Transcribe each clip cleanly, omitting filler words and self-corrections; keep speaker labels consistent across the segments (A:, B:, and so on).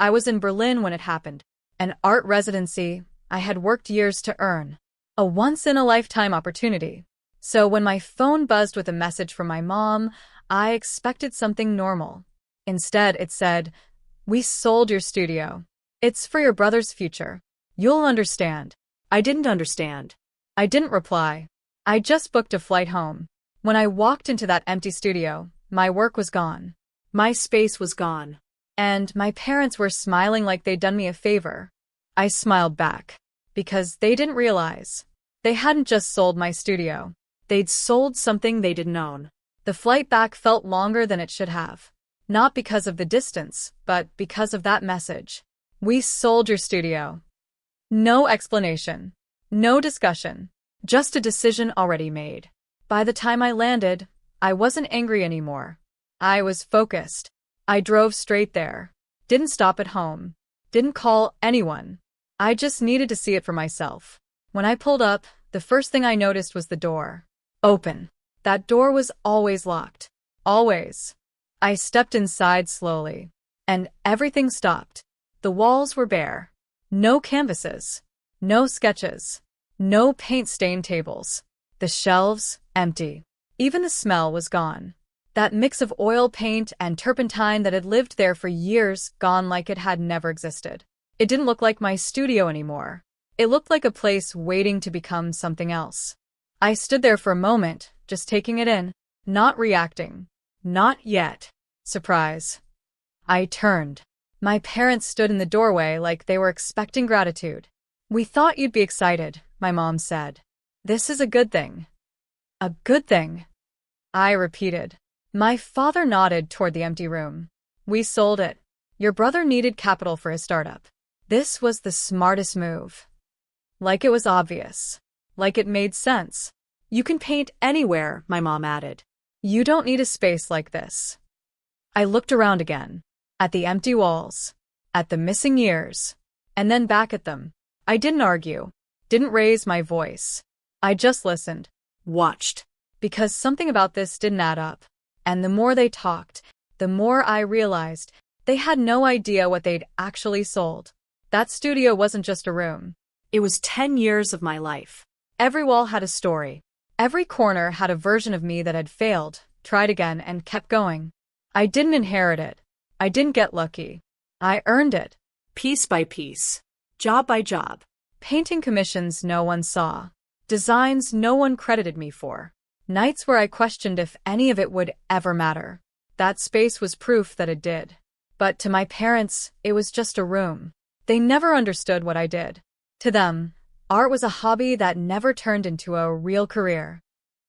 A: I was in Berlin when it happened. An art residency I had worked years to earn. A once-in-a-lifetime opportunity. So when my phone buzzed with a message from my mom, I expected something normal. Instead, it said, "We sold your studio. It's for your brother's future. You'll understand."
B: I didn't understand.
A: I didn't reply. I just booked a flight home. When I walked into that empty studio, my work was gone.
B: My space was gone.
A: And my parents were smiling like they'd done me a favor. I smiled back. Because they didn't realize. They hadn't just sold my studio.
B: They'd sold something they didn't own.
A: The flight back felt longer than it should have. Not because of the distance, but because of that message. We sold your studio. No explanation. No discussion. Just a decision already made. By the time I landed, I wasn't angry anymore. I was focused. I drove straight there. Didn't stop at home. Didn't call anyone. I just needed to see it for myself. When I pulled up, the first thing I noticed was the door. Open. That door was always locked. Always. I stepped inside slowly. And everything stopped. The walls were bare. No canvases. No sketches. No paint-stained tables. The shelves, empty. Even the smell was gone. That mix of oil paint and turpentine that had lived there for years, gone like it had never existed. It didn't look like my studio anymore. It looked like a place waiting to become something else. I stood there for a moment, just taking it in, not reacting. Not yet. Surprise. I turned. My parents stood in the doorway like they were expecting gratitude. "We thought you'd be excited," my mom said. "This is a good thing." "A good thing?" I repeated. My father nodded toward the empty room. "We sold it. Your brother needed capital for his startup. This was the smartest move." Like it was obvious. Like it made sense.
B: "You can paint anywhere," my mom added.
A: "You don't need a space like this." I looked around again. At the empty walls. At the missing years. And then back at them. I didn't argue. Didn't raise my voice. I just listened.
B: Watched.
A: Because something about this didn't add up. And the more they talked, the more I realized they had no idea what they'd actually sold. That studio wasn't just a room.
B: It was 10 years of my life.
A: Every wall had a story. Every corner had a version of me that had failed, tried again, and kept going. I didn't inherit it. I didn't get lucky. I earned it.
B: Piece by piece. Job by job.
A: Painting commissions no one saw. Designs no one credited me for. Nights where I questioned if any of it would ever matter. That space was proof that it did. But to my parents, it was just a room. They never understood what I did. To them, art was a hobby that never turned into a real career.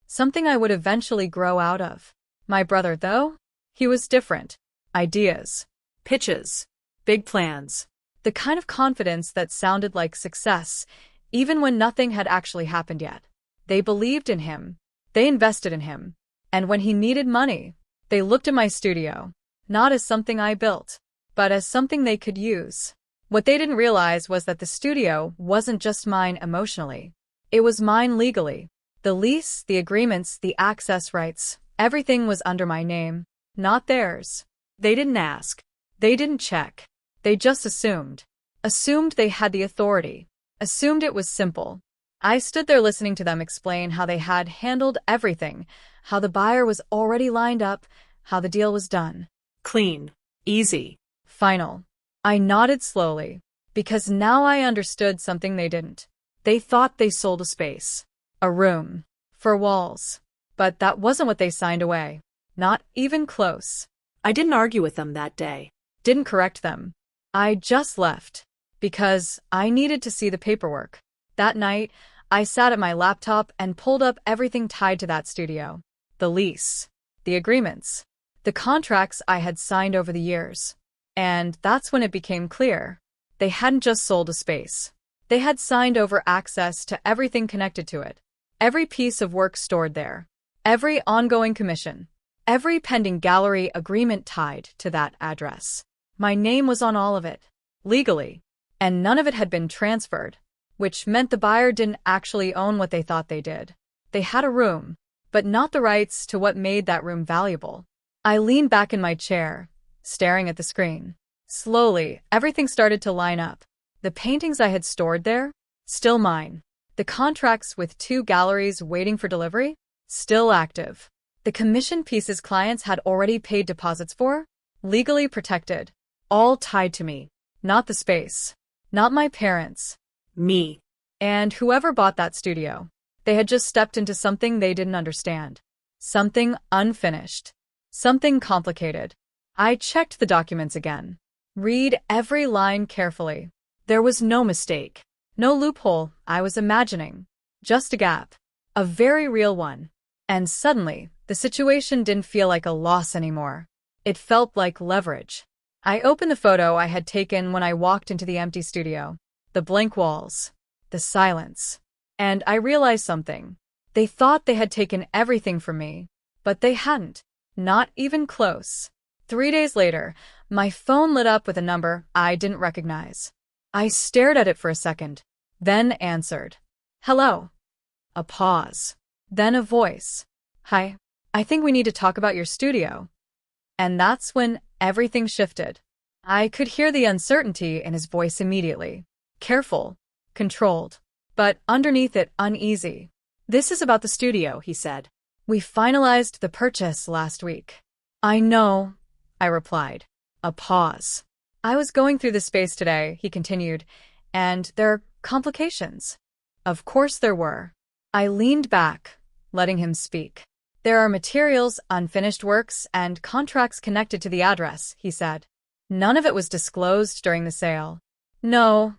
A: Something I would eventually grow out of. My brother, though? He was different. Ideas.
B: Pitches. Big plans.
A: The kind of confidence that sounded like success, even when nothing had actually happened yet. They believed in him. They invested in him. And when he needed money, they looked at my studio, not as something I built, but as something they could use. What they didn't realize was that the studio wasn't just mine emotionally. It was mine legally. The lease, the agreements, the access rights, everything was under my name, not theirs. They didn't ask. They didn't check. They just assumed. Assumed they had the authority. Assumed it was simple. I stood there listening to them explain how they had handled everything, how the buyer was already lined up, how the deal was done.
B: Clean. Easy.
A: Final. I nodded slowly, because now I understood something they didn't. They thought they sold a space. A room. For walls. But that wasn't what they signed away. Not even close.
B: I didn't argue with them that day.
A: Didn't correct them. I just left. Because I needed to see the paperwork. That night, I sat at my laptop and pulled up everything tied to that studio. The lease. The agreements. The contracts I had signed over the years. And that's when it became clear. They hadn't just sold a space. They had signed over access to everything connected to it. Every piece of work stored there. Every ongoing commission. Every pending gallery agreement tied to that address. My name was on all of it. Legally. And none of it had been transferred. Which meant the buyer didn't actually own what they thought they did. They had a room. But not the rights to what made that room valuable. I leaned back in my chair, staring at the screen. Slowly, everything started to line up. The paintings I had stored there, still mine. The contracts with 2 galleries waiting for delivery, still active. The commission pieces clients had already paid deposits for, legally protected, all tied to me. Not the space. Not my parents.
B: Me.
A: And whoever bought that studio. They had just stepped into something they didn't understand. Something unfinished. Something complicated. I checked the documents again. Read every line carefully. There was no mistake. No loophole I was imagining. Just a gap. A very real one. And suddenly, the situation didn't feel like a loss anymore. It felt like leverage. I opened the photo I had taken when I walked into the empty studio. The blank walls. The silence. And I realized something. They thought they had taken everything from me. But they hadn't. Not even close. 3 days later, my phone lit up with a number I didn't recognize. I stared at it for a second, then answered. Hello. A pause. Then a voice. Hi. I think we need to talk about your studio. And that's when everything shifted. I could hear the uncertainty in his voice immediately. Careful. Controlled. But underneath it, uneasy.
B: This is about the studio, he said.
A: We finalized the purchase last week. I know, I replied. A pause. I was going through the space today, he continued, and there are complications. Of course there were. I leaned back, letting him speak. There are materials, unfinished works, and contracts connected to the address, he said. None of it was disclosed during the sale. No,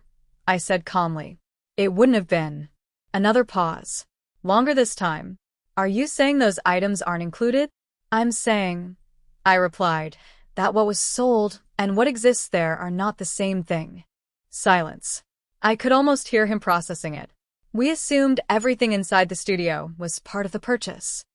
A: I said calmly. It wouldn't have been. Another pause. Longer this time. Are you saying those items aren't included? I'm saying, I replied, that what was sold and what exists there are not the same thing. Silence. I could almost hear him processing it. We assumed everything inside the studio was part of the purchase.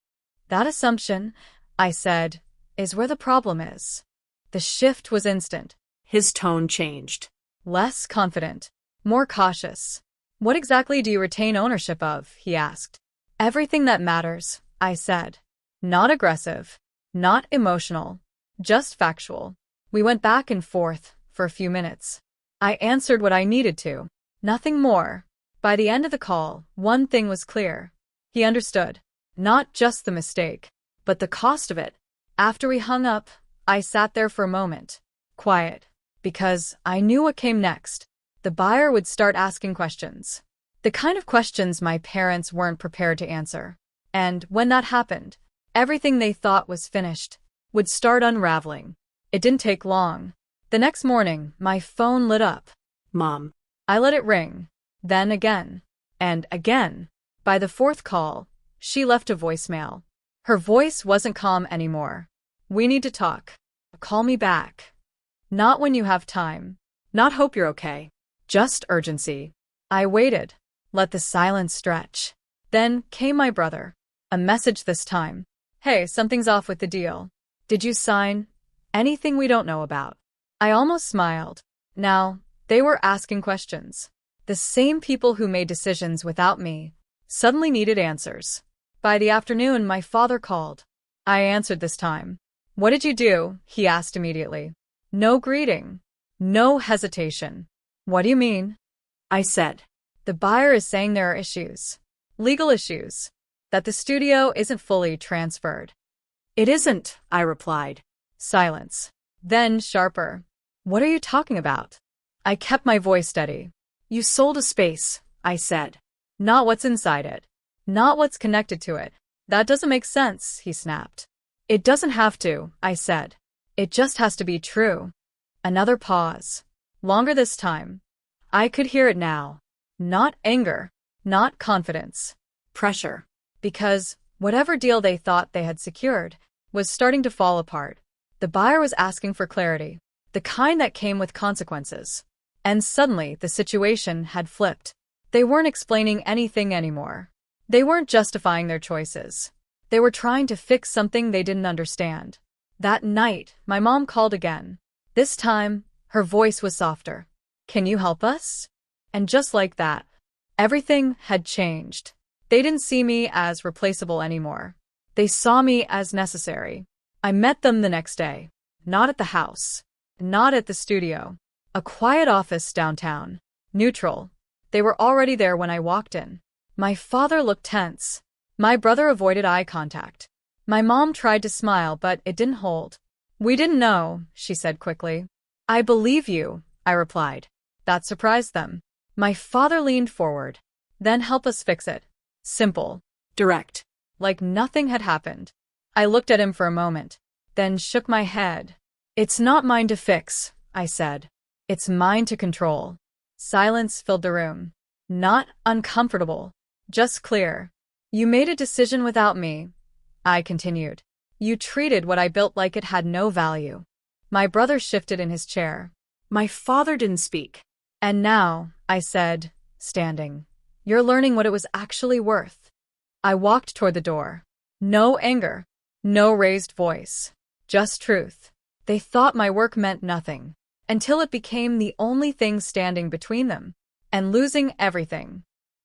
A: That assumption, I said, is where the problem is. The shift was instant.
B: His tone changed.
A: Less confident. More cautious. What exactly do you retain ownership of? He asked. Everything that matters, I said. Not aggressive. Not emotional. Just factual. We went back and forth for a few minutes. I answered what I needed to. Nothing more. By the end of the call, one thing was clear. He understood. Not just the mistake, but the cost of it. After we hung up, I sat there for a moment. Quiet. Because I knew what came next. The buyer would start asking questions. The kind of questions my parents weren't prepared to answer. And when that happened, everything they thought was finished would start unraveling. It didn't take long. The next morning, my phone lit up.
B: Mom.
A: I let it ring. Then again. And again. By the 4th call, she left a voicemail. Her voice wasn't calm anymore. We need to talk. Call me back. Not when you have time. Not hope you're okay. Just urgency. I waited. Let the silence stretch. Then came my brother. A message this time. Hey, something's off with the deal. Did you sign anything we don't know about? I almost smiled. Now, they were asking questions. The same people who made decisions without me suddenly needed answers. By the afternoon, my father called. I answered this time. What did you do? He asked immediately. No greeting. No hesitation. What do you mean?
B: I said.
A: The buyer is saying there are issues. Legal issues. That the studio isn't fully transferred.
B: It isn't, I replied.
A: Silence. Then sharper. What are you talking about? I kept my voice steady. You sold a space, I said. Not what's inside it. Not what's connected to it. That doesn't make sense, he snapped. It doesn't have to, I said. It just has to be true. Another pause. Longer this time. I could hear it now. Not anger. Not confidence. Pressure. Because whatever deal they thought they had secured was starting to fall apart. The buyer was asking for clarity. The kind that came with consequences. And suddenly the situation had flipped. They weren't explaining anything anymore. They weren't justifying their choices. They were trying to fix something they didn't understand. That night, my mom called again. This time, her voice was softer. Can you help us? And just like that, everything had changed. They didn't see me as replaceable anymore. They saw me as necessary. I met them the next day. Not at the house. Not at the studio. A quiet office downtown. Neutral. They were already there when I walked in. My father looked tense. My brother avoided eye contact. My mom tried to smile, but it didn't hold. "We didn't know," she said quickly. "I believe you," I replied. That surprised them. My father leaned forward. "Then help us fix it." Simple.
B: Direct.
A: Like nothing had happened. I looked at him for a moment, then shook my head. "It's not mine to fix," I said. "It's mine to control." Silence filled the room. Not uncomfortable, just clear. "You made a decision without me," I continued. "You treated what I built like it had no value." My brother shifted in his chair.
B: My father didn't speak.
A: "And now," I said, standing, "you're learning what it was actually worth." I walked toward the door. No anger, no raised voice, just truth. They thought my work meant nothing, until it became the only thing standing between them and losing everything.